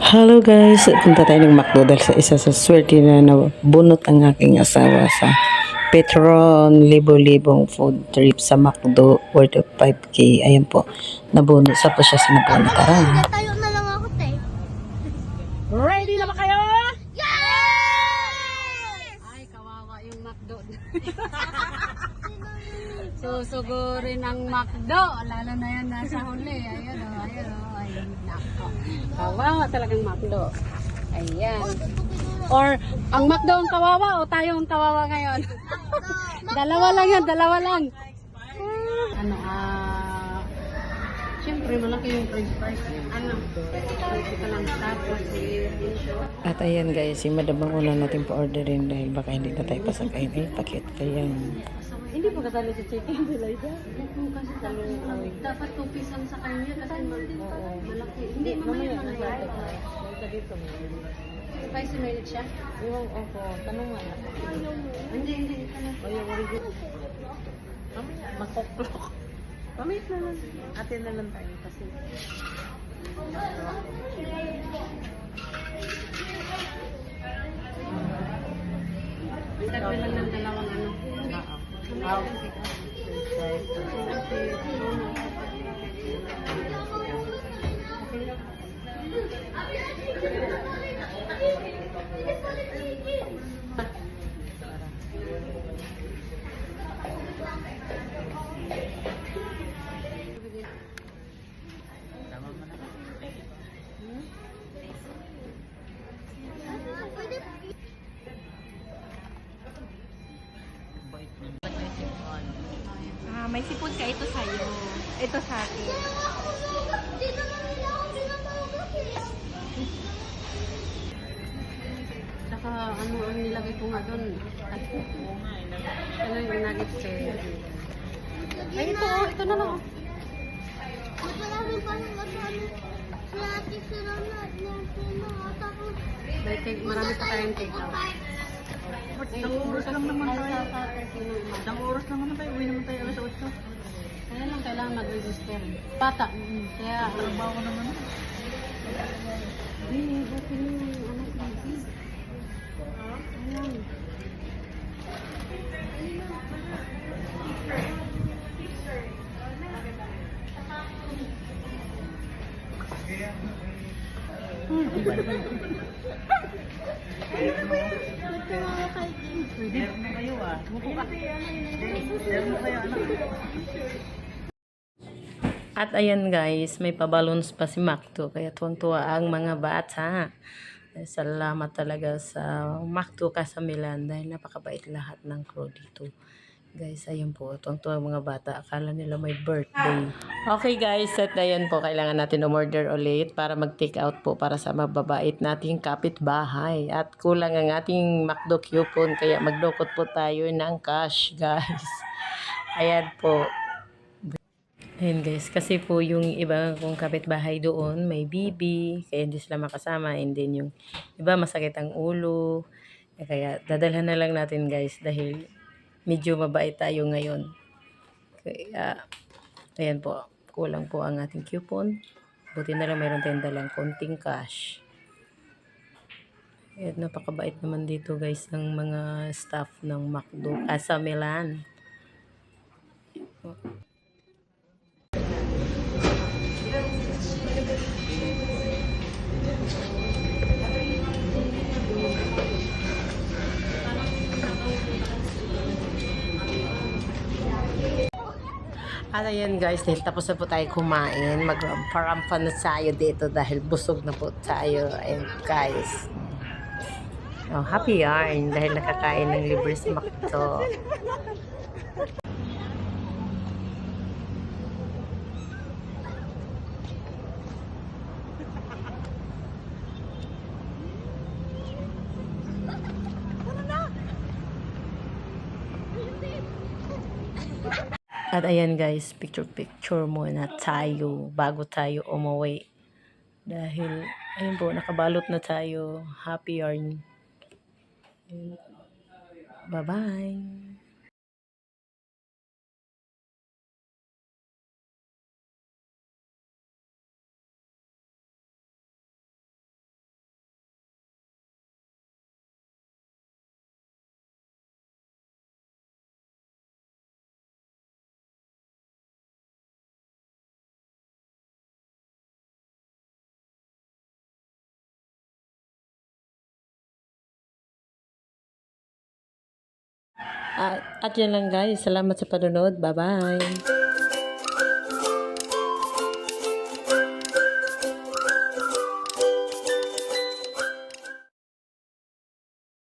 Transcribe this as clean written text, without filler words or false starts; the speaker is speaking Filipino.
Hello guys, punta tayo ng McDo dahil sa isa sa swerte na nabunot ang aking asawa sa Petron libo-libong food trip sa McDo worth of 5K. Ayan po, nabunot sa po siya sa nabunot. Tara. Tayo na lang ako, te. Ready na ba kayo? Yes! Ay, kawawa yung McDo. Susugurin ang McDo. Lalo na yan nasa huli. Ayun o, ayun o. Ayun, nako. Kawawa talagang McDo. Ayan. Or, ang McDo ang kawawa o tayo ang kawawa ngayon? Dalawa lang yan, dalawa lang. Siyempre, malaki yung french fries. Ito lang. Tapos, At ayan guys, si madam ang una natin pa-orderin dahil baka hindi na tayo pasakayin. Ay, pakit kaya. hindi pa kasali sa chicken Delilah. Kasi dapat 2 piece ang sa kanya kasi malaki. Hindi, mamaya malaki. Dito. Spicy mayo siya? Iwan ako. Tanong nga. Hindi. Ayaw mo rin. Makoklok. Pamit na lang. Atin na lang tayo kasi. Dagdag lang ng dalawang ano. May sipon ka, ito sa'yo. Ito sa akin. Dito naman ako, pinapalagay. Saka ano ang nilagay ko nga doon. Ano yung nuggets eh. Ay, ito na lang. Marami pa ng kasama. Natin sila na. Tapos, Marami pa tayong take out. Isang oras lang naman tayo. Isang oras lang naman tayo. Uwi naman tayo alas 8. Kaya lang kailangan mag-register. Bata. Kaya, Trabaho ko naman. hindi, dati yung anak natin. Ayan. Meron na kayo ah. Mupo ka. Meron na kayo anak. At ayan guys, may pabalons pa si McDo kaya tuwang-tuwa ang mga bata. Salamat talaga sa McDo Casamilan dahil napakabait lahat ng crew dito. Guys, ayun po, tuwang-tuwa ang mga bata. Akala nila may birthday. Okay guys, at ayan po, kailangan natin umorder ulit para mag-take out po para sa mababait nating kapitbahay. At kulang ang ating McDo coupon kaya magdukot po tayo ng cash guys. Ayan po. Ayan guys, kasi po yung iba kong kapitbahay doon may bibi, kaya hindi sila makasama, and then yung iba masakit ang ulo, kaya dadalhan na lang natin guys dahil medyo mabait tayo ngayon. Kaya, ayan po, kulang po ang ating coupon, buti na lang mayroon tayong dalang konting cash. At napakabait naman dito guys ng mga staff ng McDo Casamilan. At ayan guys, dahil tapos na po tayo kumain, magparampan na tayo dito dahil busog na po tayo. Ayan guys. Oh, happy yarn dahil nakakain ng libre sa McDo. At ayan guys, picture muna tayo bago tayo umuwi. Dahil, ayun po, nakabalot na tayo. Happy yarn. Bye-bye. At yun lang guys. Salamat sa panonood. Bye-bye.